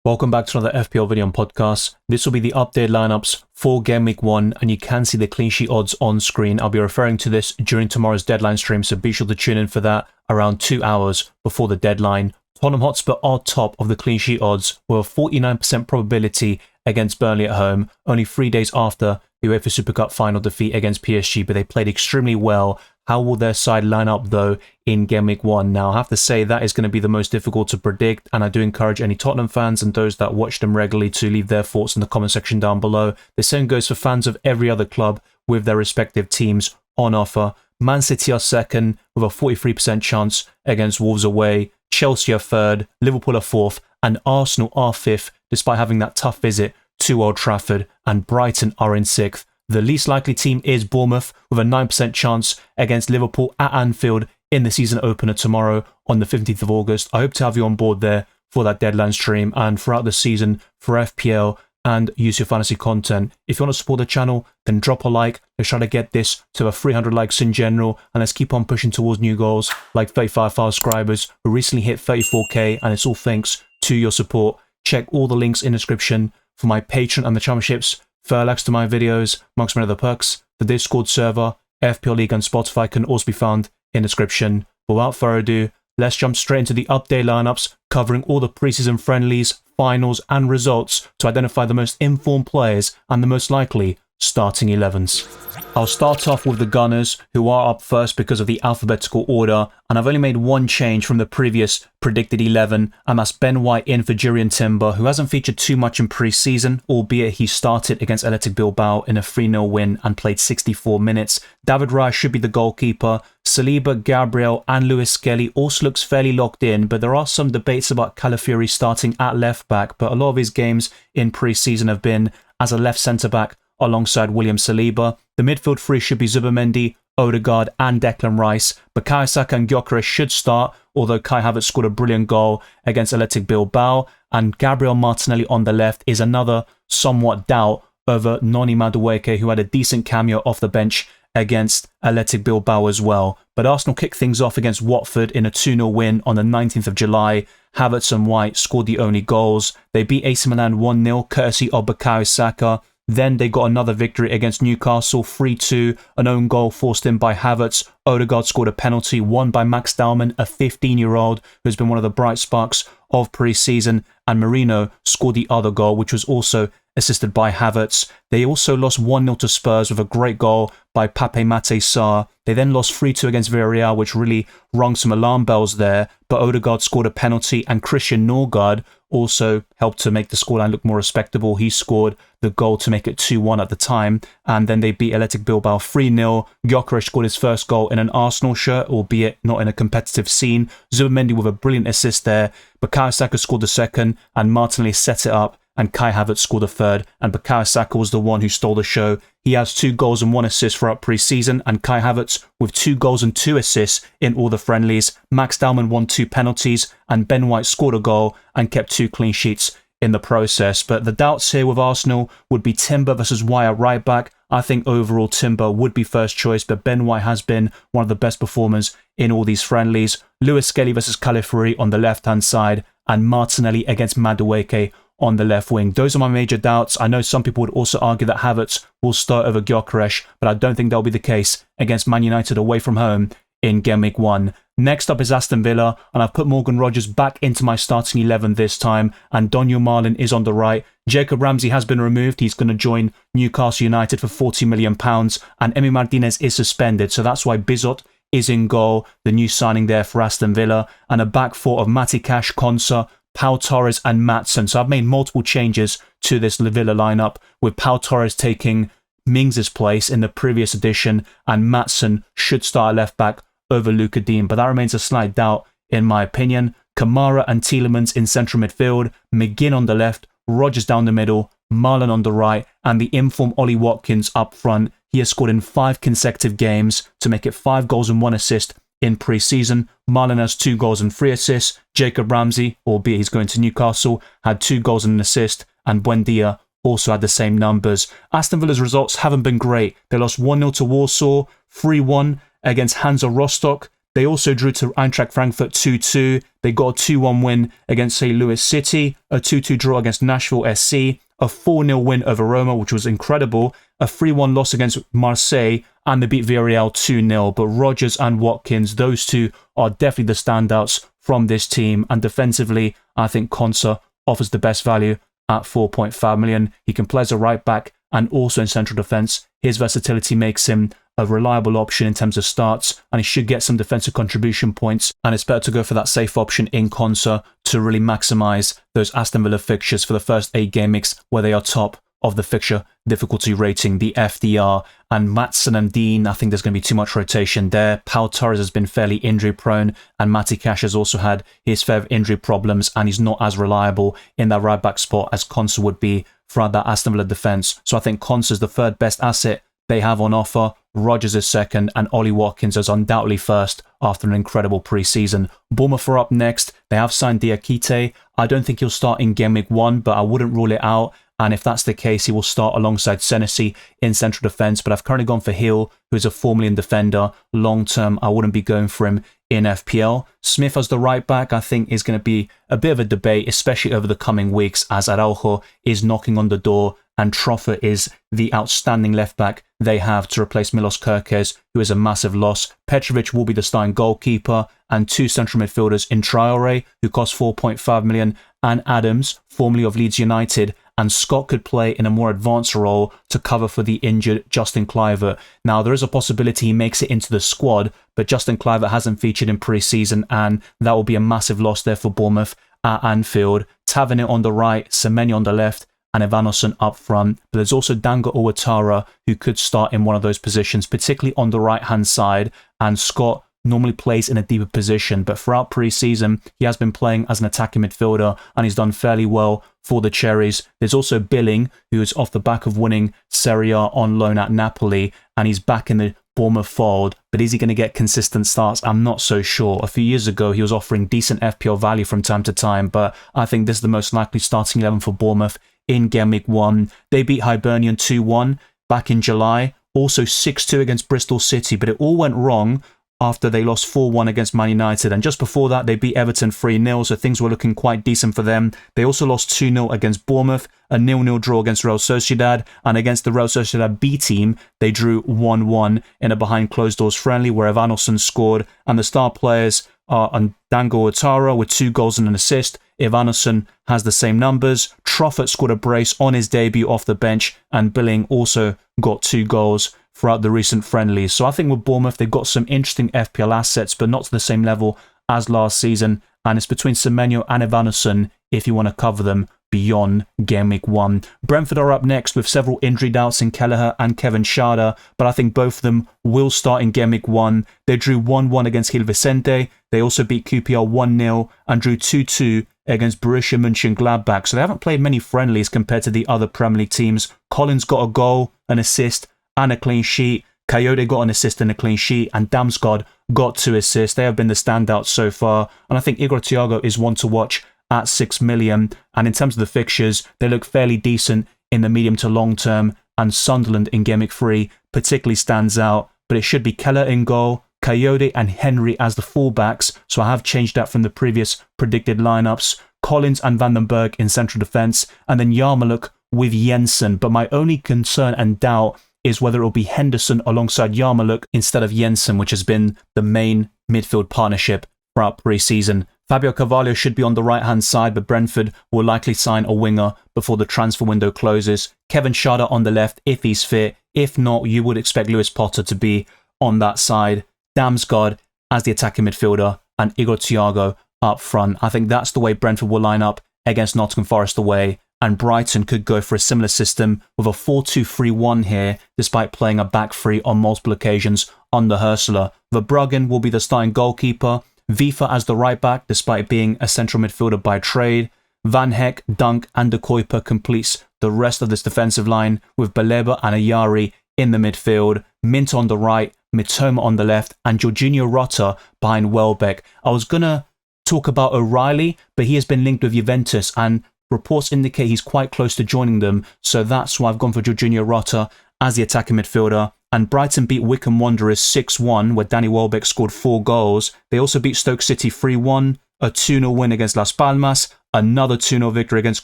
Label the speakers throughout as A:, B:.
A: Welcome back to another FPL video and podcast. This will be the updated lineups for Game Week 1, and you can see the clean sheet odds on screen. I'll be referring to this during tomorrow's deadline stream, so be sure to tune in for that around 2 hours before the deadline. Tottenham Hotspur are top of the clean sheet odds with a 49% probability against Burnley at home, only 3 days after the UEFA Super Cup final defeat against PSG, but they played extremely well. How will their side line up though in Game Week 1? Now, I have to say that is going to be the most difficult to predict, and I do encourage any Tottenham fans and those that watch them regularly to leave their thoughts in the comment section down below. The same goes for fans of every other club with their respective teams on offer. Man City are second with a 43% chance against Wolves away. Chelsea are third, Liverpool are fourth, and Arsenal are fifth despite having that tough visit to Old Trafford, and Brighton are in sixth. The least likely team is Bournemouth with a 9% chance against Liverpool at Anfield in the season opener tomorrow on the 15th of August. I hope to have you on board there for that deadline stream and throughout the season for FPL and use your fantasy content. If you want to support the channel, then drop a like. Let's try to get this to 300 likes in general, and let's keep on pushing towards new goals like 35,000 subscribers who recently hit 34k, and it's all thanks to your support. Check all the links in the description for my Patreon and the championships. Furlax to my videos, amongst many other perks. The Discord server, FPL League and Spotify can also be found in the description. But without further ado, let's jump straight into the update lineups, covering all the preseason friendlies, finals and results to identify the most informed players and the most likely starting 11s. I'll start off with the Gunners, who are up first because of the alphabetical order, and I've only made one change from the previous predicted 11, and that's Ben White in for Jurriën Timber, who hasn't featured too much in pre-season, albeit he started against Athletic Bilbao in a 3-0 win and played 64 minutes. David Raya should be the goalkeeper. Saliba, Gabriel and Lewis Skelly also looks fairly locked in, but there are some debates about Calafiori starting at left back, but a lot of his games in pre-season have been as a left centre back alongside William Saliba. The midfield three should be Zubimendi, Odegaard and Declan Rice. Bukayo Saka and Gyökeres should start, although Kai Havertz scored a brilliant goal against Athletic Bilbao, and Gabriel Martinelli on the left is another somewhat doubt over Noni Madueke, who had a decent cameo off the bench against Athletic Bilbao as well. But Arsenal kicked things off against Watford in a 2-0 win on the 19th of July. Havertz and White scored the only goals. They beat AC Milan 1-0 courtesy of Bukayo Saka. Then they got another victory against Newcastle 3-2, an own goal forced in by Havertz. Odegaard scored a penalty, won by Max Dallman, a 15-year-old who's been one of the bright sparks of pre-season, and Merino scored the other goal, which was also assisted by Havertz. They also lost 1-0 to Spurs with a great goal by Pape Matar Sarr. They then lost 3-2 against Villarreal, which really rung some alarm bells there, but Odegaard scored a penalty, and Christian Norgard also helped to make the scoreline look more respectable. He scored the goal to make it 2-1 at the time, and then they beat Athletic Bilbao 3-0. Gyökeres scored his first goal in an Arsenal shirt, albeit not in a competitive scene. Zubimendi with a brilliant assist there. Bukayo Saka scored the second, and Martinelli set it up, and Kai Havertz scored the third, and Bukayo Saka was the one who stole the show. He has 2 goals and 1 assist throughout pre-season, and Kai Havertz with 2 goals and 2 assists in all the friendlies. Max Dallman won 2 penalties, and Ben White scored a goal and kept 2 clean sheets in the process. But the doubts here with Arsenal would be Timber versus White at right back. I think overall Timber would be first choice, but Ben White has been one of the best performers in all these friendlies. Lewis Skelly versus Calafiori on the left-hand side, and Martinelli against Madueke on the left wing. Those are my major doubts. I know some people would also argue that Havertz will start over Gyökeres, but I don't think that'll be the case against Man United away from home in Game Week 1. Next up is Aston Villa, and I've put Morgan Rogers back into my starting 11 this time, and Daniel Marlin is on the right. Jacob Ramsey has been removed. He's going to join Newcastle United for £40 million, and Emi Martinez is suspended, so that's why Bizot is in goal, the new signing there for Aston Villa, and a back four of Matty Cash, Konsa, Pau Torres and Maatsen. So I've made multiple changes to this Villa lineup, with Pau Torres taking Mings' place in the previous edition, and Maatsen should start at left back over Luka Dean, but that remains a slight doubt in my opinion. Kamara and Tielemans in central midfield, McGinn on the left, Rogers down the middle, Marlon on the right, and the informed Ollie Watkins up front. He has scored in 5 consecutive games to make it 5 goals and 1 assist in pre-season. Marlon has 2 goals and 3 assists. Jacob Ramsey, albeit he's going to Newcastle, had 2 goals and an assist, and Buendia also had the same numbers. Aston Villa's results haven't been great. They lost 1-0 to Warsaw, 3-1 against Hansa Rostock, They also drew to Eintracht Frankfurt 2-2. They got a 2-1 win against St. Louis City, a 2-2 draw against Nashville SC, a 4-0 win over Roma, which was incredible, a 3-1 loss against Marseille, and they beat Villarreal 2-0. But Rodgers and Watkins, those two are definitely the standouts from this team. And defensively, I think Konsa offers the best value at 4.5 million. He can play as a right back and also in central defence. His versatility makes him a reliable option in terms of starts, and he should get some defensive contribution points, and it's better to go for that safe option in Konsa to really maximise those Aston Villa fixtures for the first 8 game weeks where they are top of the fixture difficulty rating, the FDR. And Maatsen and Dean, I think there's going to be too much rotation there. Pau Torres has been fairly injury prone, and Matty Cash has also had his fair of injury problems, and he's not as reliable in that right back spot as Konsa would be throughout that Aston Villa defence. So I think Konsa is the third best asset they have on offer. Rodgers is second, and Ollie Watkins is undoubtedly first after an incredible pre-season. Bournemouth are up next. They have signed Diakite. I don't think he'll start in game week 1, but I wouldn't rule it out. And if that's the case, he will start alongside Senesi in central defence. But I've currently gone for Hill, who is a 4 million defender. Long term, I wouldn't be going for him in FPL. Smith as the right back, I think, is going to be a bit of a debate, especially over the coming weeks, as Araujo is knocking on the door and Troffer is the outstanding left back they have to replace Milos Kerkez, who is a massive loss. Petrovic will be the starting goalkeeper, and 2 central midfielders in Traore, who cost 4.5 million, and Adams, formerly of Leeds United, and Scott could play in a more advanced role to cover for the injured Justin Kluivert. Now, there is a possibility he makes it into the squad, but Justin Kluivert hasn't featured in pre-season, and that will be a massive loss there for Bournemouth at Anfield. Tavernier on the right, Semenyo on the left, and Evanescent up front. But there's also Dango Ouattara, who could start in one of those positions, particularly on the right-hand side, and Scott normally plays in a deeper position, but throughout pre-season, he has been playing as an attacking midfielder, and he's done fairly well for the Cherries. There's also Billing, who is off the back of winning Serie A on loan at Napoli, and he's back in the Bournemouth fold, but is he going to get consistent starts? I'm not so sure. A few years ago, he was offering decent FPL value from time to time, but I think this is the most likely starting 11 for Bournemouth in Game Week 1. They beat Hibernian 2-1 back in July, also 6-2 against Bristol City, but it all went wrong after they lost 4-1 against Man United. And just before that, they beat Everton 3-0, so things were looking quite decent for them. They also lost 2-0 against Bournemouth, a 0-0 draw against Real Sociedad, and against the Real Sociedad B team, they drew 1-1 in a behind-closed-doors friendly where Evanescent scored, and the star players are Dango Ouattara with 2 goals and an assist. Evanescent has the same numbers. Troffert scored a brace on his debut off the bench, and Billing also got 2 goals throughout the recent friendlies. So I think with Bournemouth, they've got some interesting FPL assets, but not to the same level as last season. And it's between Semenyo and Evanescent if you want to cover them beyond Game Week 1. Brentford are up next with several injury doubts in Kelleher and Kevin Schade, but I think both of them will start in Game Week 1. They drew 1-1 against Gil Vicente. They also beat QPR 1-0 and drew 2-2 against Borussia Mönchengladbach. So they haven't played many friendlies compared to the other Premier League teams. Collins got a goal, an assist, and a clean sheet. Coyote got an assist and a clean sheet, and Damsgaard got 2 assists. They have been the standouts so far, and I think Igor Thiago is one to watch at 6 million. And in terms of the fixtures, they look fairly decent in the medium to long term, and Sunderland in Game Week 3 particularly stands out. But it should be Keller in goal, Coyote and Henry as the fullbacks, so I have changed that from the previous predicted lineups. Collins and Vandenberg in central defence, and then Yarmoliuk with Jensen. But my only concern and doubt is whether it will be Henderson alongside Yarmoliuk instead of Jensen, which has been the main midfield partnership throughout pre-season. Fabio Carvalho should be on the right-hand side, but Brentford will likely sign a winger before the transfer window closes. Kevin Schade on the left if he's fit. If not, you would expect Lewis Potter to be on that side. Damsgaard as the attacking midfielder and Igor Thiago up front. I think that's the way Brentford will line up against Nottingham Forest away. And Brighton could go for a similar system with a 4-2-3-1 here, despite playing a back three on multiple occasions under Hursuler. Verbruggen will be the starting goalkeeper, Vifa as the right back, despite being a central midfielder by trade. Van Heck, Dunk and De Kuyper completes the rest of this defensive line, with Baleba and Ayari in the midfield, Mint on the right, Mitoma on the left, and Jorginho Rota behind Welbeck. I was going to talk about O'Reilly, but he has been linked with Juventus, and reports indicate he's quite close to joining them, so that's why I've gone for Jorginho Rota as the attacking midfielder, And Brighton beat Wycombe Wanderers 6-1, where Danny Welbeck scored 4 goals. They also beat Stoke City 3-1, a 2-0 win against Las Palmas, another 2-0 victory against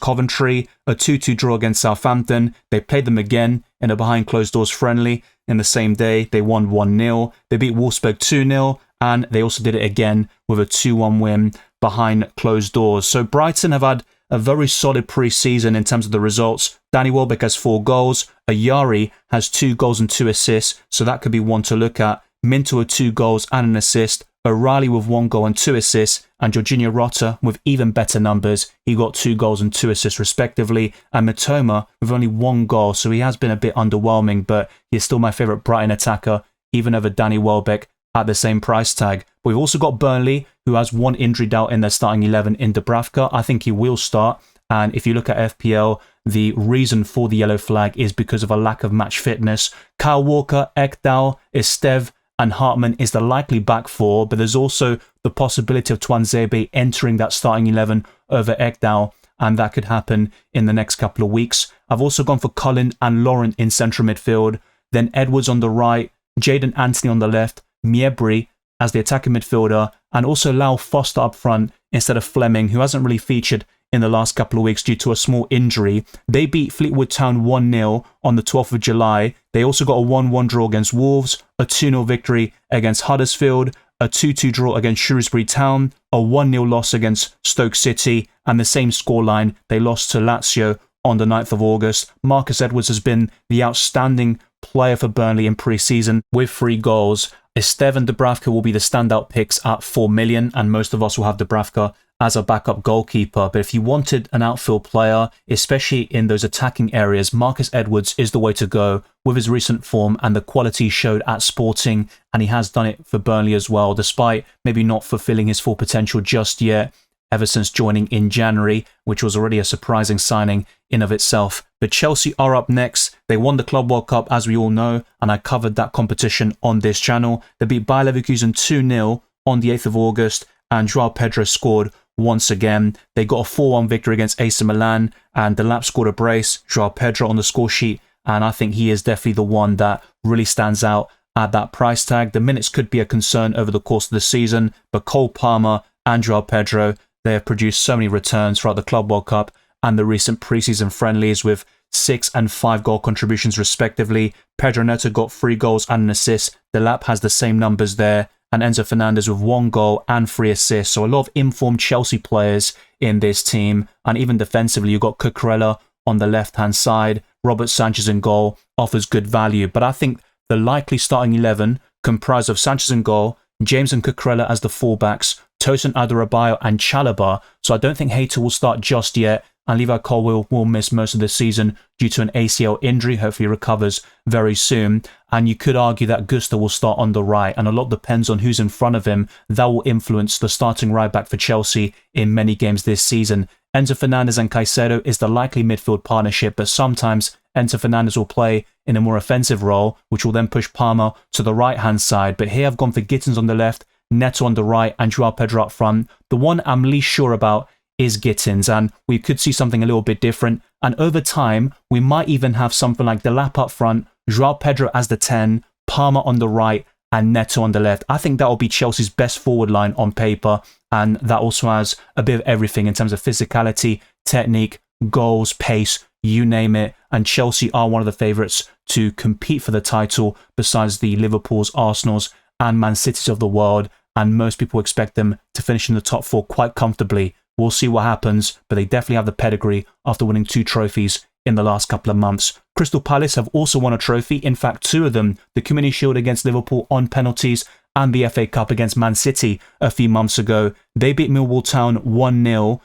A: Coventry, a 2-2 draw against Southampton. They played them again in a behind closed doors friendly in the same day. They won 1-0. They beat Wolfsburg 2-0, and they also did it again with a 2-1 win behind closed doors. So Brighton have had a very solid pre-season in terms of the results. Danny Welbeck has 4 goals. Ayari has 2 goals and 2 assists, so that could be one to look at. Minto with 2 goals and an assist. O'Reilly with 1 goal and 2 assists, and Jorginho Rota with even better numbers. He got 2 goals and 2 assists respectively, and Mitoma with only 1 goal, so he has been a bit underwhelming, but he's still my favourite Brighton attacker, even over Danny Welbeck at the same price tag. But we've also got Burnley, who has 1 injury doubt in their starting 11 in Dubravka. I think he will start, and if you look at FPL, the reason for the yellow flag is because of a lack of match fitness. Kyle Walker, Ekdal, Estev, and Hartman is the likely back 4, but there's also the possibility of Tuanzebe entering that starting 11 over Ekdal, and that could happen in the next couple of weeks. I've also gone for Cullen and Laurent in central midfield, then Edwards on the right, Jadon Anthony on the left, Miebri as the attacking midfielder, and also Lau Foster up front instead of Fleming, who hasn't really featured in the last couple of weeks due to a small injury. They beat Fleetwood Town 1-0 on the 12th of July. They also got a 1-1 draw against Wolves, a 2-0 victory against Huddersfield, a 2-2 draw against Shrewsbury Town, a 1-0 loss against Stoke City, and the same scoreline, they lost to Lazio on the 9th of August. Marcus Edwards has been the outstanding player for Burnley in pre-season with 3 goals. Estev and Dubravka will be the standout picks at 4 million, and most of us will have Dubravka as a backup goalkeeper. But if you wanted an outfield player, especially in those attacking areas, Marcus Edwards is the way to go with his recent form and the quality he showed at Sporting, and he has done it for Burnley as well, despite maybe not fulfilling his full potential just yet, ever since joining in January, which was already a surprising signing in of itself. But Chelsea are up next. They won the Club World Cup, as we all know, and I covered that competition on this channel. They beat Bayer Leverkusen 2-0 on the 8th of August, and Joao Pedro scored once again. They got a 4-1 victory against AC Milan, and Delap scored a brace. Joao Pedro on the score sheet, and I think he is definitely the one that really stands out at that price tag. The minutes could be a concern over the course of the season, but Cole Palmer and Joao Pedro, they have produced so many returns throughout the Club World Cup and the recent preseason friendlies with 6 and 5 goal contributions respectively. Pedro Neto got 3 goals and an assist. Delap has the same numbers there, and Enzo Fernandez with 1 goal and 3 assists. So a lot of informed Chelsea players in this team, and even defensively you've got Cucurella on the left-hand side. Robert Sanchez in goal offers good value, but I think the likely starting 11 comprised of Sanchez in goal, James and Cucurella as the fullbacks, Tosin Adarabioyo and Chalobah. So I don't think Hayter will start just yet, and Levi Colwill will miss most of the season due to an ACL injury. Hopefully he recovers very soon. And you could argue that Gusto will start on the right, and a lot depends on who's in front of him. That will influence the starting right back for Chelsea in many games this season. Enzo Fernandez and Caicedo is the likely midfield partnership, but sometimes Enzo Fernandez will play in a more offensive role, which will then push Palmer to the right-hand side. But here I've gone for Gittins on the left, Neto on the right, and Joao Pedro up front. The one I'm least sure about is Gittins, and we could see something a little bit different. And over time, we might even have something like Delap up front, Joao Pedro as the 10, Palmer on the right, and Neto on the left. I think that will be Chelsea's best forward line on paper, and that also has a bit of everything in terms of physicality, technique, goals, pace, you name it. And Chelsea are one of the favourites to compete for the title besides the Liverpools, Arsenals, and Man Cities of the world, and most people expect them to finish in the top 4 quite comfortably. We'll see what happens, but they definitely have the pedigree after winning 2 trophies in the last couple of months. Crystal Palace have also won a trophy, in fact 2 of them, the Community Shield against Liverpool on penalties and the FA Cup against Man City a few months ago. They beat Millwall Town 1-0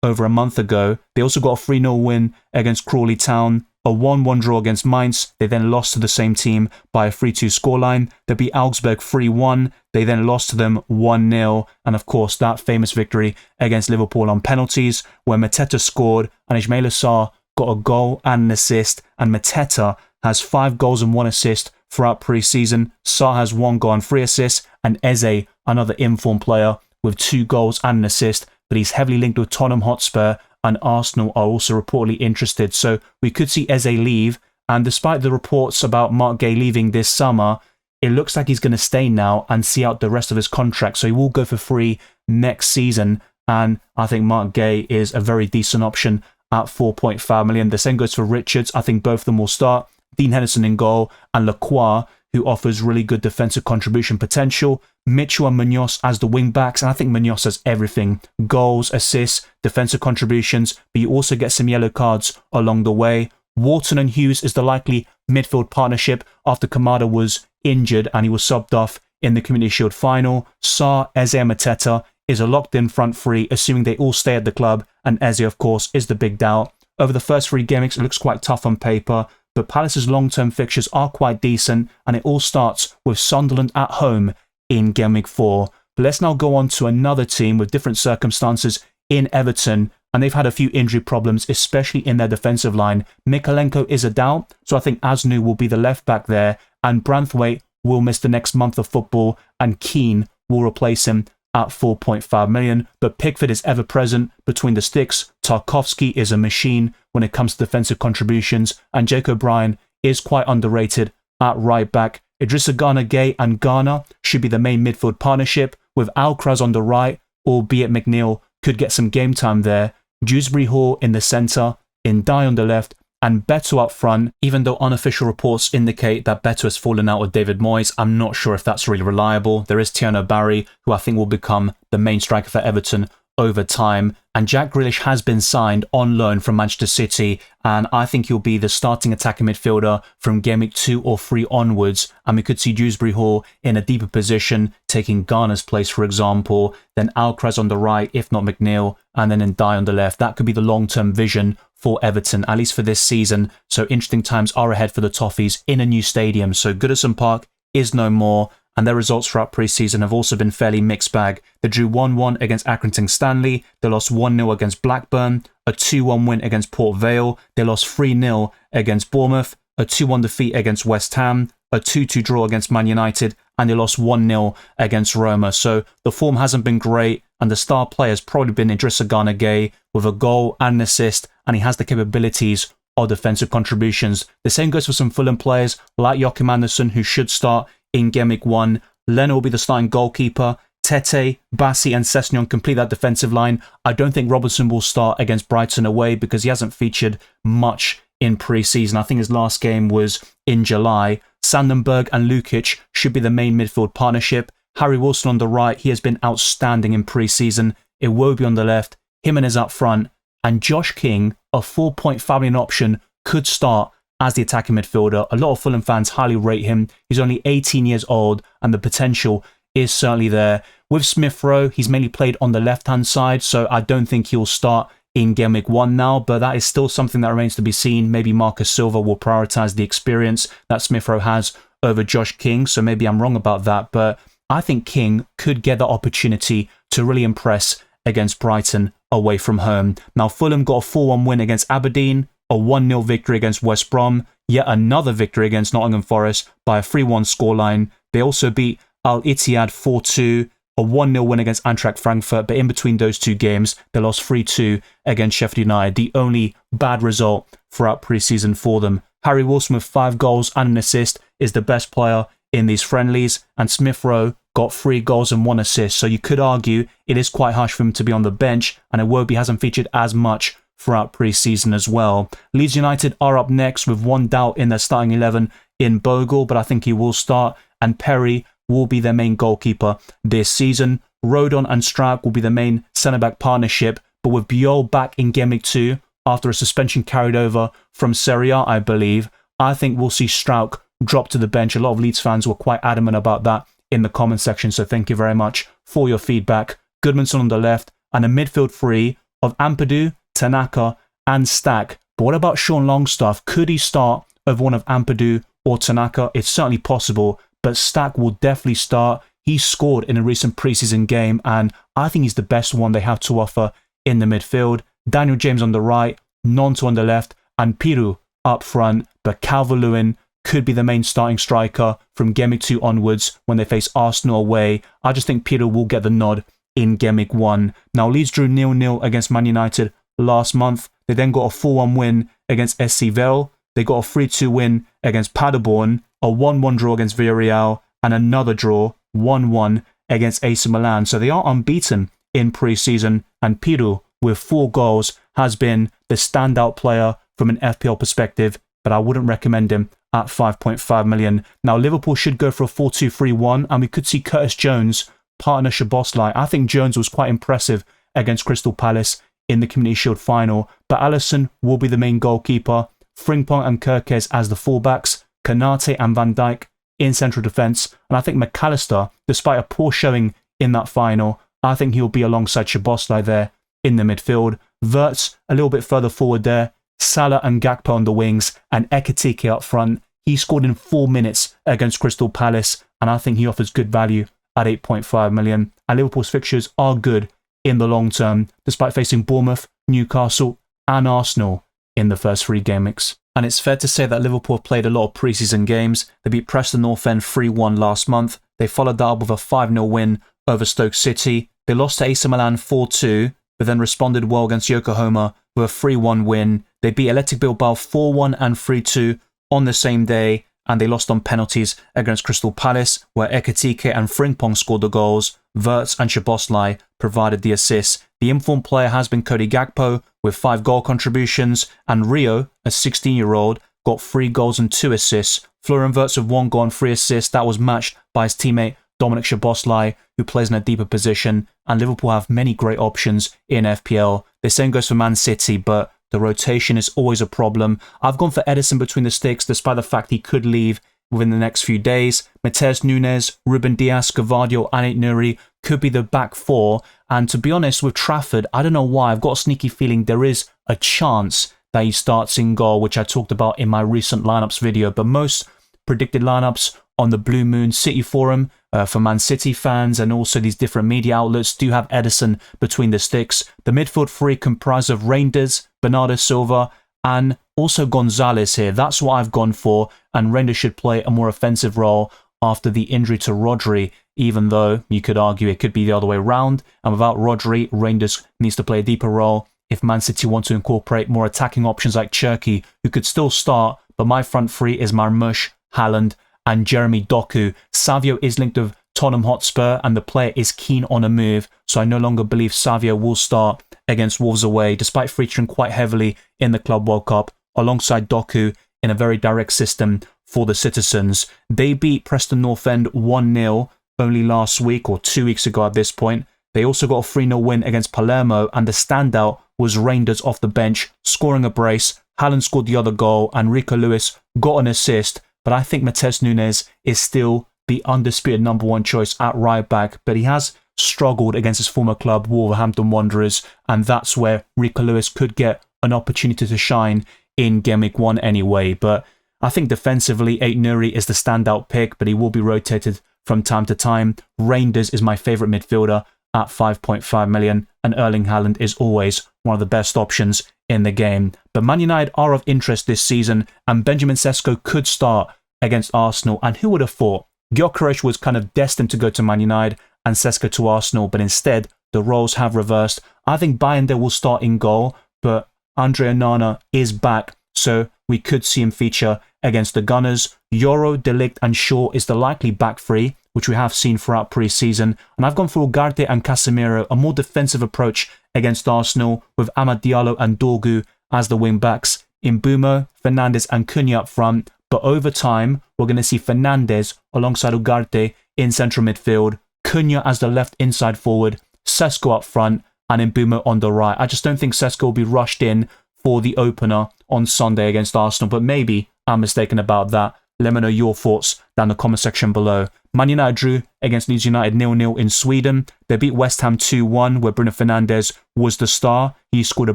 A: over a month ago. They also got a 3-0 win against Crawley Town, a 1-1 draw against Mainz. They then lost to the same team by a 3-2 scoreline. They beat Augsburg 3-1. They then lost to them 1-0. And of course, that famous victory against Liverpool on penalties, where Mateta scored and Ismaila Sarr got a goal and an assist. And Mateta has 5 goals and 1 assist throughout pre-season. Sarr has 1 goal and 3 assists. And Eze, another informed player, with 2 goals and an assist. But he's heavily linked with Tottenham Hotspur, and Arsenal are also reportedly interested. So we could see Eze leave, And despite the reports about Mark Gay leaving this summer, it looks like he's going to stay now and see out the rest of his contract. So he will go for free next season. And I think Mark Gay is a very decent option at 4.5 million. The same goes for Richards. I think both of them will start. Dean Henderson in goal and Lacroix, who offers really good defensive contribution potential. Mitchell and Munoz as the wing backs, and I think Munoz has everything. Goals, assists, defensive contributions, but you also get some yellow cards along the way. Wharton and Hughes is the likely midfield partnership after Kamada was injured and he was subbed off in the Community Shield final. Sarr, Eze and Mateta is a locked-in front three, assuming they all stay at the club, and Eze, of course, is the big doubt. Over the first 3 game weeks, it looks quite tough on paper, but Palace's long-term fixtures are quite decent, and it all starts with Sunderland at home in Game Week 4. But let's now go on to another team with different circumstances in Everton, and they've had a few injury problems, especially in their defensive line. Mikalenko is a doubt, so I think Asnu will be the left back there, and Branthwaite will miss the next month of football, and Keane will replace him at 4.5 million. But Pickford is ever present between the sticks. Tarkowski is a machine when it comes to defensive contributions, and Jake O'Brien is quite underrated at right back. Idrissa Gana Gueye and Ghana should be the main midfield partnership, with Alcaraz on the right, albeit McNeil could get some game time there. Dewsbury Hall in the centre, Ndai on the left, and Beto up front. Even though unofficial reports indicate that Beto has fallen out with David Moyes, I'm not sure if that's really reliable. There is Tiano Barry, who I think will become the main striker for Everton over time. And Jack Grealish has been signed on loan from Manchester City, and I think he'll be the starting attacking midfielder from Game Week 2 or 3 onwards. And we could see Dewsbury Hall in a deeper position, taking Ghana's place, for example, then Alcaraz on the right, if not McNeil, and then Ndai on the left. That could be the long-term vision for Everton, at least for this season. So interesting times are ahead for the Toffees in a new stadium. So Goodison Park is no more, and their results throughout pre-season have also been fairly mixed bag. They drew 1-1 against Accrington Stanley, they lost 1-0 against Blackburn, a 2-1 win against Port Vale, they lost 3-0 against Bournemouth, a 2-1 defeat against West Ham, a 2-2 draw against Man United, and they lost 1-0 against Roma. So the form hasn't been great, and the star player has probably been Idrissa Gana Gueye with a goal and an assist, and he has the capabilities of defensive contributions. The same goes for some Fulham players like Joachim Andersen, who should start in Game Week 1. Leno will be the starting goalkeeper. Tete, Bassi and Sessegnon complete that defensive line. I don't think Robertson will start against Brighton away because he hasn't featured much in pre-season. I think his last game was in July. Sandenberg and Lukic should be the main midfield partnership. Harry Wilson on the right, he has been outstanding in pre-season. Iwobi on the left, Jimenez up front, and Josh King, a 4.5 million option, could start as the attacking midfielder. A lot of Fulham fans highly rate him. He's only 18 years old, and the potential is certainly there. With Smith Rowe, he's mainly played on the left-hand side, so I don't think he'll start in Game Week 1 now, but that is still something that remains to be seen. Maybe Marcus Silva will prioritise the experience that Smith Rowe has over Josh King, so maybe I'm wrong about that, but I think King could get the opportunity to really impress against Brighton away from home. Now, Fulham got a 4-1 win against Aberdeen, a 1-0 victory against West Brom, yet another victory against Nottingham Forest by a 3-1 scoreline. They also beat Al Ittihad 4-2, a 1-0 win against Eintracht Frankfurt, but in between those two games, they lost 3-2 against Sheffield United, the only bad result throughout pre-season for them. Harry Wilson with 5 goals and an assist is the best player in these friendlies, and Smith Rowe got 3 goals and 1 assist, so you could argue it is quite harsh for him to be on the bench, and Iwobi hasn't featured as much throughout pre-season as well. Leeds United are up next with one doubt in their starting 11 in Bogle, but I think he will start, and Perry will be their main goalkeeper this season. Rodon and Straub will be the main centre-back partnership, but with Biol back in Game Week 2 after a suspension carried over from Serie A, I believe, I think we'll see Straub drop to the bench. A lot of Leeds fans were quite adamant about that in the comment section, so thank you very much for your feedback. Goodmanson on the left, and a midfield three of Ampadu, Tanaka, and Stack. But what about Sean Longstaff? Could he start over one of Ampadu or Tanaka? It's certainly possible, but Stack will definitely start. He scored in a recent preseason game, and I think he's the best one they have to offer in the midfield. Daniel James on the right, Nonto on the left, and Piru up front. But Calvert-Lewin could be the main starting striker from Game Week 2 onwards when they face Arsenal away. I just think Piru will get the nod in Game Week 1. Now, Leeds drew 0-0 against Man United last month. They then got a 4-1 win against SC Verl. They got a 3-2 win against Paderborn, a 1-1 draw against Villarreal, and another draw, 1-1 against AC Milan. So they are unbeaten in pre-season, and Piru, with 4 goals, has been the standout player from an FPL perspective, but I wouldn't recommend him at 5.5 million. Now, Liverpool should go for a 4-2-3-1, and we could see Curtis Jones partner Szoboszlai. I think Jones was quite impressive against Crystal Palace in the Community Shield final, but Alisson will be the main goalkeeper, Frimpong and Kerkez as the fullbacks, Konate and Van Dijk in central defence, and I think McAllister, despite a poor showing in that final, I think he'll be alongside Szoboszlai there in the midfield. Wirtz a little bit further forward there, Salah and Gakpo on the wings, and Ekitike up front. He scored in 4 minutes against Crystal Palace, and I think he offers good value at 8.5 million. And Liverpool's fixtures are good in the long term, despite facing Bournemouth, Newcastle, and Arsenal in the first 3 game weeks. And it's fair to say that Liverpool have played a lot of pre-season games. They beat Preston North End 3-1 last month. They followed that up with a 5-0 win over Stoke City. They lost to AC Milan 4-2, but then responded well against Yokohama with a 3-1 win. They beat Athletic Bilbao 4-1 and 3-2 on the same day, and they lost on penalties against Crystal Palace, where Ekitike and Frimpong scored the goals. Wirtz and Szoboszlai provided the assists. The informed player has been Cody Gakpo with 5 goal contributions, and Rio, a 16-year-old, got 3 goals and 2 assists. Florian Wirtz with 1 goal and 3 assists. That was matched by his teammate Dominic Szoboszlai, who plays in a deeper position, and Liverpool have many great options in FPL. The same goes for Man City, but the rotation is always a problem. I've gone for Edison between the sticks, despite the fact he could leave within the next few days. Matheus Nunes, Ruben Dias, Gvardiol, and Aït-Nouri could be the back 4. And to be honest, with Trafford, I don't know why, I've got a sneaky feeling there is a chance that he starts in goal, which I talked about in my recent lineups video. But most predicted lineups on the Blue Moon City forum for Man City fans and also these different media outlets do have Edison between the sticks. The midfield 3 comprise of Reinders, Bernardo Silva, and also Gonzalez here. That's what I've gone for, and Reinders should play a more offensive role after the injury to Rodri, even though you could argue it could be the other way around, and without Rodri, Reinders needs to play a deeper role if Man City want to incorporate more attacking options like Cherki, who could still start, but my front 3 is Marmoush, Haaland, and Jeremy Doku. Savio is linked with Tottenham Hotspur, and the player is keen on a move, so I no longer believe Savio will start against Wolves away, despite featuring quite heavily in the Club World Cup, alongside Doku in a very direct system for the Citizens. They beat Preston North End 1-0 only last week, or 2 weeks ago at this point. They also got a 3-0 win against Palermo, and the standout was Reinders off the bench, scoring a brace. Haaland scored the other goal, and Rico Lewis got an assist, but I think Matheus Nunes is still the undisputed number 1 choice at right back, but he has struggled against his former club, Wolverhampton Wanderers, and that's where Rico Lewis could get an opportunity to shine in Game Week 1 anyway. But I think defensively, Aït-Nouri is the standout pick, but he will be rotated from time to time. Reinders is my favourite midfielder at 5.5 million, and Erling Haaland is always one of the best options in the game. But Man United are of interest this season, and Benjamin Sesko could start against Arsenal, and who would have thought? Gyökeres was kind of destined to go to Man United and Sesko to Arsenal, but instead the roles have reversed. I think Bayanda will start in goal, but Andre Onana is back, so we could see him feature against the Gunners. Yoro, De Ligt and Shaw is the likely back 3, which we have seen throughout pre-season, and I've gone for Ugarte and Casemiro, a more defensive approach against Arsenal, with Amad Diallo and Dorgu as the wing-backs, Mbeumo, Fernandes and Cunha up front, but over time, we're going to see Fernandes alongside Ugarte in central midfield, Cunha as the left inside forward, Sesko up front, and Mbeumo on the right. I just don't think Sesko will be rushed in for the opener on Sunday against Arsenal, but maybe I'm mistaken about that. Let me know your thoughts down in the comment section below. Man United drew against Leeds United 0-0 in Sweden. They beat West Ham 2-1, where Bruno Fernandes was the star. He scored a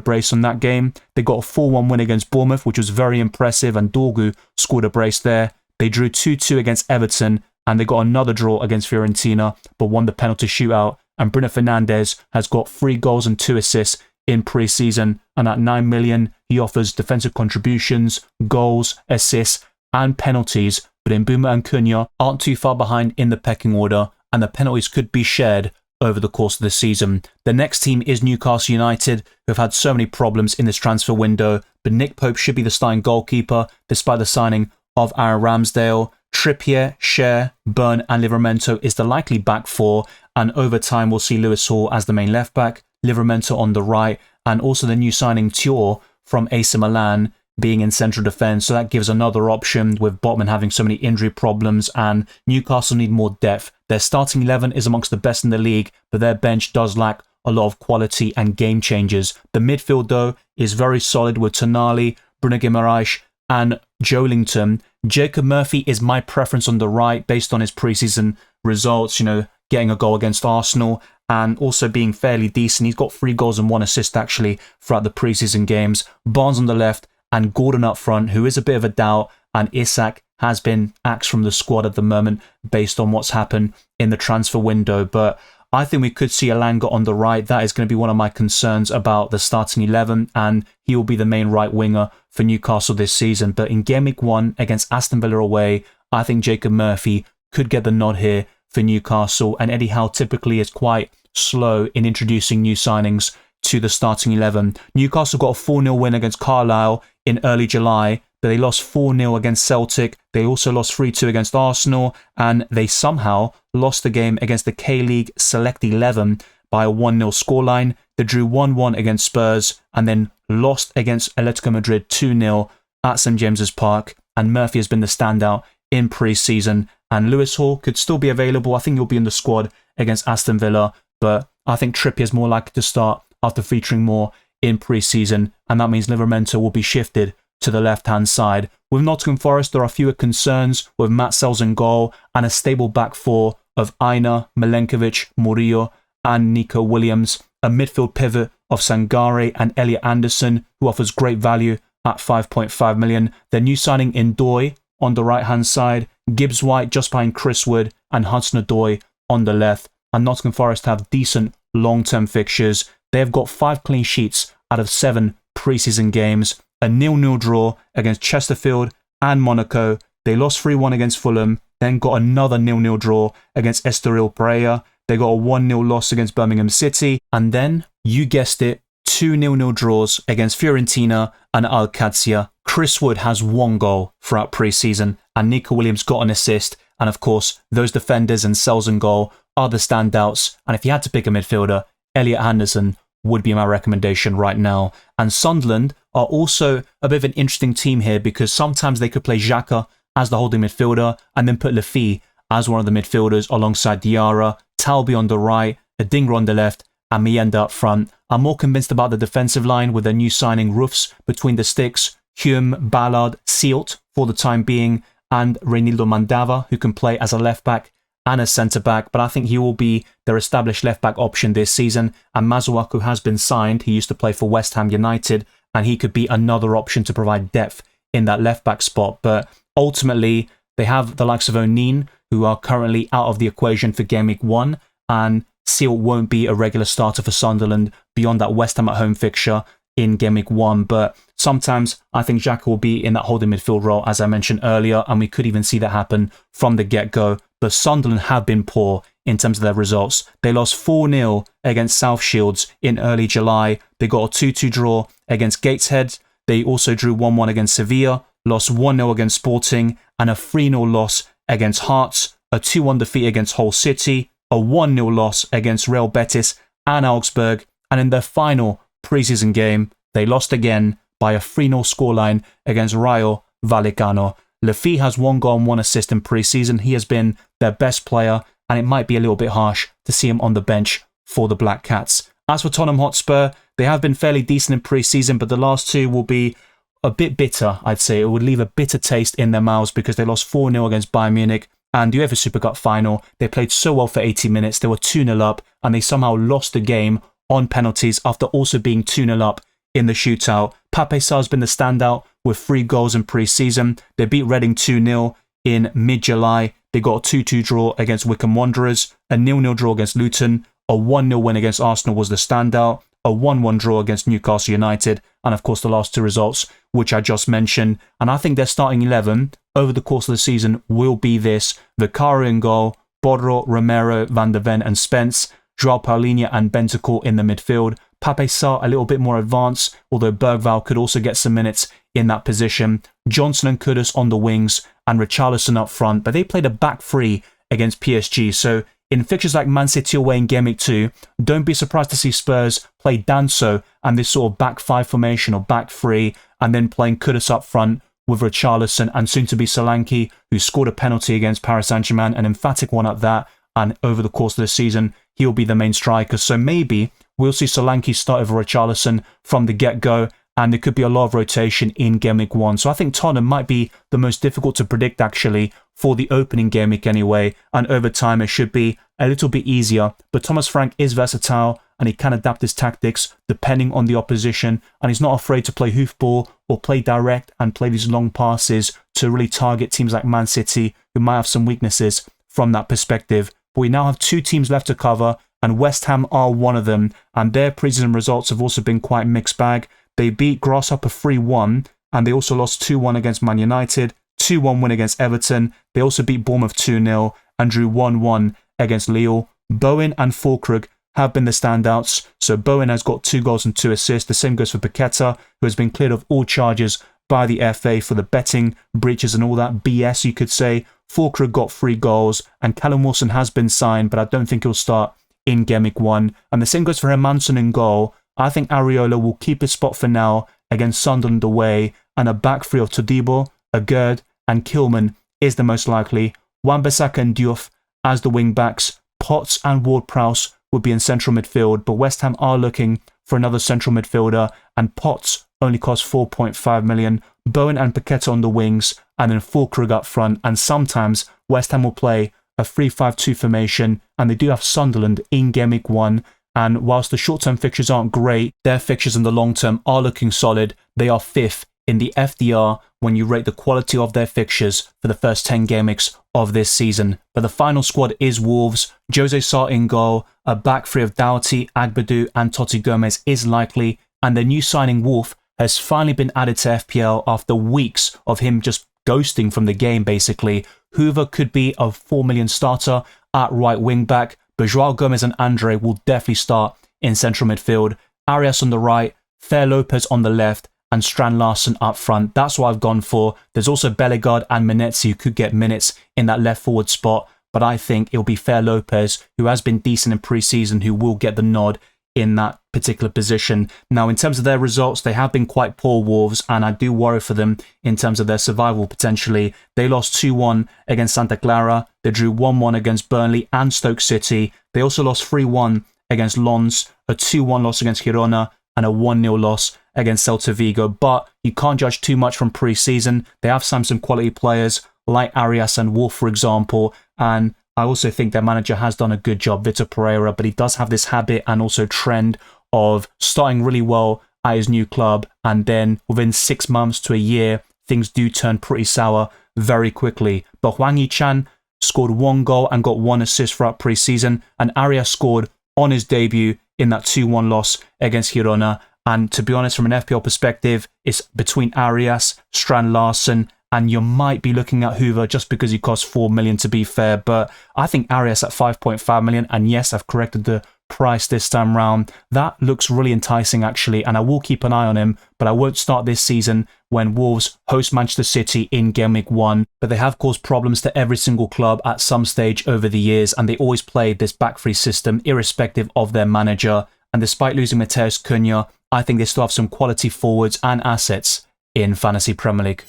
A: brace on that game. They got a 4-1 win against Bournemouth, which was very impressive, and Dorgu scored a brace there. They drew 2-2 against Everton, and they got another draw against Fiorentina, but won the penalty shootout. And Bruno Fernandes has got 3 goals and 2 assists in pre-season, and at 9 million, he offers defensive contributions, goals, assists, and penalties, but Mbeumo and Cunha aren't too far behind in the pecking order, and the penalties could be shared over the course of the season. The next team is Newcastle United, who have had so many problems in this transfer window, but Nick Pope should be the starting goalkeeper despite the signing of Aaron Ramsdale. Trippier, Schär, Burn and Livramento is the likely back four, and over time we'll see Lewis Hall as the main left back, Livramento on the right, and also the new signing Thiaw from AC Milan being in central defence, so that gives another option with Botman having so many injury problems, and Newcastle need more depth. Their starting 11 is amongst the best in the league, but their bench does lack a lot of quality and game changers. The midfield though is very solid with Tonali, Bruno Guimaraes and Joelinton. Jacob Murphy is my preference on the right based on his preseason results, getting a goal against Arsenal and also being fairly decent. He's got 3 goals and 1 assist actually throughout the preseason games. Barnes on the left and Gordon up front, who is a bit of a doubt, and Isak has been axed from the squad at the moment based on what's happened in the transfer window. But I think we could see Elanga on the right. That is going to be one of my concerns about the starting 11, and he will be the main right winger for Newcastle this season. But in Game Week 1 against Aston Villa away, I think Jacob Murphy could get the nod here for Newcastle, and Eddie Howe typically is quite slow in introducing new signings to the starting 11. Newcastle got a 4-0 win against Carlisle in early July, but they lost 4-0 against Celtic. They also lost 3-2 against Arsenal, and they somehow lost the game against the K-League Select 11 by a 1-0 scoreline. They drew 1-1 against Spurs and then lost against Atletico Madrid 2-0 at St James's Park, and Murphy has been the standout in pre-season, and Lewis Hall could still be available. I think he'll be in the squad against Aston Villa, but I think Trippier is more likely to start after featuring more in pre-season, and that means Livramento will be shifted to the left-hand side. With Nottingham Forest, there are fewer concerns with Matt Sells in goal and a stable back four of Aina, Milenkovic, Murillo and Nico Williams, a midfield pivot of Sangare and Elliot Anderson, who offers great value at 5.5 million. Their new signing Ndoye on the right-hand side, Gibbs White just behind Chris Wood and Hudson-Odoi on the left. And Nottingham Forest have decent long-term fixtures. They have got 5 clean sheets out of 7 pre-season games, a 0-0 draw against Chesterfield and Monaco. They lost 3-1 against Fulham, then got another 0-0 draw against Estoril Praia. They got a 1-0 loss against Birmingham City, and then, you guessed it, 2 0-0 draws against Fiorentina and Alcatia. Chris Wood has 1 goal throughout pre-season, and Nico Williams got an assist, and of course, those defenders and Sells in goal are the standouts, and if you had to pick a midfielder, Elliot Anderson would be my recommendation right now. And Sunderland are also a bit of an interesting team here, because sometimes they could play Xhaka as the holding midfielder and then put Lafitte as one of the midfielders alongside Diarra, Talby on the right, Adingra on the left, and Mienda up front. I'm more convinced about the defensive line with their new signing Roofs between the sticks, Hume, Ballard, Sealt for the time being, and Reynildo Mandava, who can play as a left back and a centre back, but I think he will be their established left back option this season. And Masuaku has been signed. He used to play for West Ham United, and he could be another option to provide depth in that left back spot. But ultimately, they have the likes of O'Neill, who are currently out of the equation for Game Week 1, and Sealt won't be a regular starter for Sunderland beyond that West Ham at home fixture in Game Week 1. But sometimes I think Xhaka will be in that holding midfield role, as I mentioned earlier, and we could even see that happen from the get-go. But Sunderland have been poor in terms of their results. They lost 4-0 against South Shields in early July. They got a 2-2 draw against Gateshead. They also drew 1-1 against Sevilla, lost 1-0 against Sporting, and a 3-0 loss against Hearts, a 2-1 defeat against Hull City, a 1-0 loss against Real Betis and Augsburg, and in their final preseason game, they lost again by a 3-0 scoreline against Rayo Vallecano. Lafitte has 1 goal and 1 assist in pre-season. He has been their best player, and it might be a little bit harsh to see him on the bench for the Black Cats. As for Tottenham Hotspur, they have been fairly decent in pre-season, but the last 2 will be a bit bitter, I'd say. It would leave a bitter taste in their mouths because they lost 4-0 against Bayern Munich and the UEFA Super Cup final. They played so well for 80 minutes. They were 2-0 up, and they somehow lost the game on penalties after also being 2-0 up in the shootout. Pape Sarr has been the standout with 3 goals in pre-season. They beat Reading 2-0 in mid-July. They got a 2-2 draw against Wycombe Wanderers, a 0-0 draw against Luton, a 1-0 win against Arsenal was the standout, a 1-1 draw against Newcastle United, and of course the last 2 results, which I just mentioned. And I think their starting 11 over the course of the season will be this: Vicario in goal, Borro, Romero, Van der Ven and Spence, Joao Paulinho and Bentancur in the midfield. Pape Sarr a little bit more advanced, although Bergvall could also get some minutes in that position. Johnson and Kudus on the wings and Richarlison up front, but they played a back three against PSG. So in fixtures like Man City away in Game Week 2, don't be surprised to see Spurs play Danso and this sort of back five formation or back three, and then playing Kudus up front with Richarlison and soon to be Solanke, who scored a penalty against Paris Saint-Germain, an emphatic one at that, and over the course of the season, he'll be the main striker. So maybe we'll see Solanke start over Richarlison from the get-go, and there could be a lot of rotation in Game Week 1. So I think Tottenham might be the most difficult to predict, actually, for the opening game week anyway, and over time it should be a little bit easier. But Thomas Frank is versatile, and he can adapt his tactics depending on the opposition, and he's not afraid to play hoofball or play direct and play these long passes to really target teams like Man City, who might have some weaknesses from that perspective. But we now have two teams left to cover, and West Ham are one of them, and their preseason results have also been quite mixed bag. They beat Grasshopper 3-1, and they also lost 2-1 against Man United, 2-1 win against Everton. They also beat Bournemouth 2-0 and drew 1-1 against Lille. Bowen and Fulkrug have been the standouts. So Bowen has got 2 goals and 2 assists. The same goes for Paqueta, who has been cleared of all charges by the FA for the betting breaches and all that BS, you could say. Fulkrug got 3 goals, and Callum Wilson has been signed, but I don't think he'll start in Game Week 1. And the same goes for Hermanson in goal. I think Areola will keep his spot for now against Sunderland away, and a back three of Todibo, Agerd, and Kilman is the most likely. Wan-Bissaka and Diouf as the wing-backs. Potts and Ward-Prowse would be in central midfield, but West Ham are looking for another central midfielder, and Potts only costs 4.5 million. Bowen and Paqueta on the wings, and then Fulkrug up front, and sometimes West Ham will play a 3-5-2 formation, and they do have Sunderland in Game Week 1, and whilst the short-term fixtures aren't great, their fixtures in the long-term are looking solid. They are 5th in the FDR when you rate the quality of their fixtures for the first 10 game weeks of this season. But the final squad is Wolves. Jose Sarr in goal, a back three of Doughty, Agbadu and Totti Gomez is likely, and the new signing Wolf has finally been added to FPL after weeks of him just ghosting from the game basically. Hoover could be a 4 million starter at right wing back, but Joao Gomez and Andre will definitely start in central midfield. Arias on the right, Fer Lopez on the left, and Strand Larsen up front. That's what I've gone for. There's also Bellegarde and Menezzi who could get minutes in that left forward spot, but I think it'll be Fer Lopez, who has been decent in pre-season, who will get the nod in that particular position. Now, in terms of their results, they have been quite poor, Wolves, and I do worry for them in terms of their survival potentially. They lost 2-1 against Santa Clara. They drew 1-1 against Burnley and Stoke City. They also lost 3-1 against Lens, a 2-1 loss against Girona, and a 1-0 loss against Celta Vigo. But you can't judge too much from pre-season. They have signed some quality players like Arias and Wolf, for example, and I also think their manager has done a good job, Vitor Pereira, but he does have this habit and also trend of starting really well at his new club, and then within 6 months to a year, things do turn pretty sour very quickly. But Hwang Yi-chan scored 1 goal and got 1 assist throughout pre-season, and Arias scored on his debut in that 2-1 loss against Girona. And to be honest, from an FPL perspective, it's between Arias, Strand Larsen, and you might be looking at Hoover just because he costs 4 million to be fair. But I think Arias at 5.5 million, and yes, I've corrected the price this time round. That looks really enticing actually, and I will keep an eye on him, but I won't start this season when Wolves host Manchester City in Game Week 1. But they have caused problems to every single club at some stage over the years, and they always played this back three system irrespective of their manager. And despite losing Mateus Cunha, I think they still have some quality forwards and assets in Fantasy Premier League.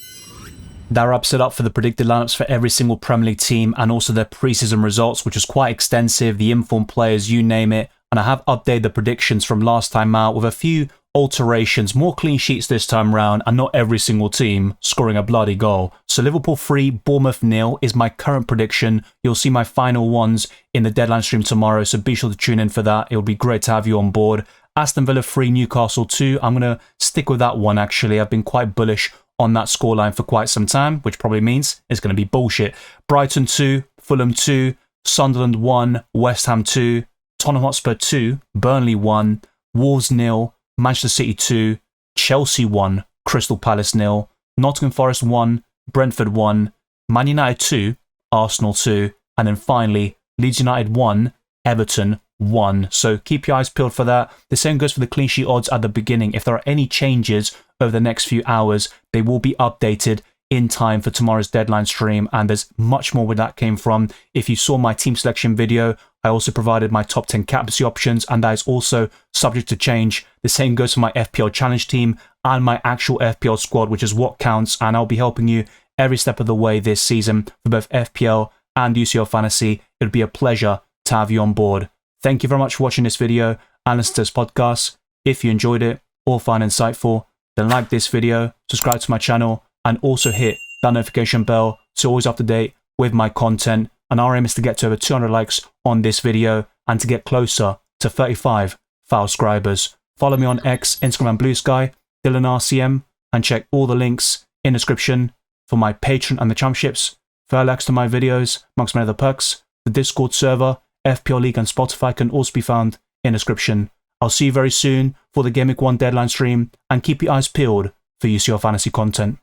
A: That wraps it up for the predicted lineups for every single Premier League team and also their preseason results, which was quite extensive, the informed players, you name it. And I have updated the predictions from last time out with a few alterations, more clean sheets this time round, and not every single team scoring a bloody goal. So Liverpool 3, Bournemouth 0 is my current prediction. You'll see my final ones in the deadline stream tomorrow, so be sure to tune in for that. It would be great to have you on board. Aston Villa 3, Newcastle 2. I'm going to stick with that one actually. I've been quite bullish on that scoreline for quite some time, which probably means it's going to be bullshit. Brighton 2, Fulham 2, Sunderland 1, West Ham 2, Tottenham Hotspur 2, Burnley 1, Wolves 0, Manchester City 2, Chelsea 1, Crystal Palace 0, Nottingham Forest 1, Brentford 1, Man United 2, Arsenal 2, and then finally Leeds United 1, Everton 1. So keep your eyes peeled for that. The same goes for the clean sheet odds at the beginning. If there are any changes over the next few hours, they will be updated in time for tomorrow's deadline stream, and there's much more where that came from. If you saw my team selection video, I also provided my top 10 captaincy options, and that is also subject to change. The same goes for my FPL challenge team and my actual FPL squad, which is what counts, and I'll be helping you every step of the way this season for both FPL and UCL Fantasy. It would be a pleasure to have you on board. Thank you very much for watching this video and listening to this podcast. If you enjoyed it or find it insightful, then like this video, subscribe to my channel, and also hit that notification bell so always up to date with my content. And our aim is to get to over 200 likes on this video and to get closer to 35 subscribers. Follow me on X, Instagram, and Blue Sky, DylanRCM, and check all the links in the description for my Patreon and the championships, further access to my videos, amongst many other perks. The Discord server, FPL League, and Spotify can also be found in the description. I'll see you very soon for the Game Week 1 deadline stream, and keep your eyes peeled for UCL Fantasy content.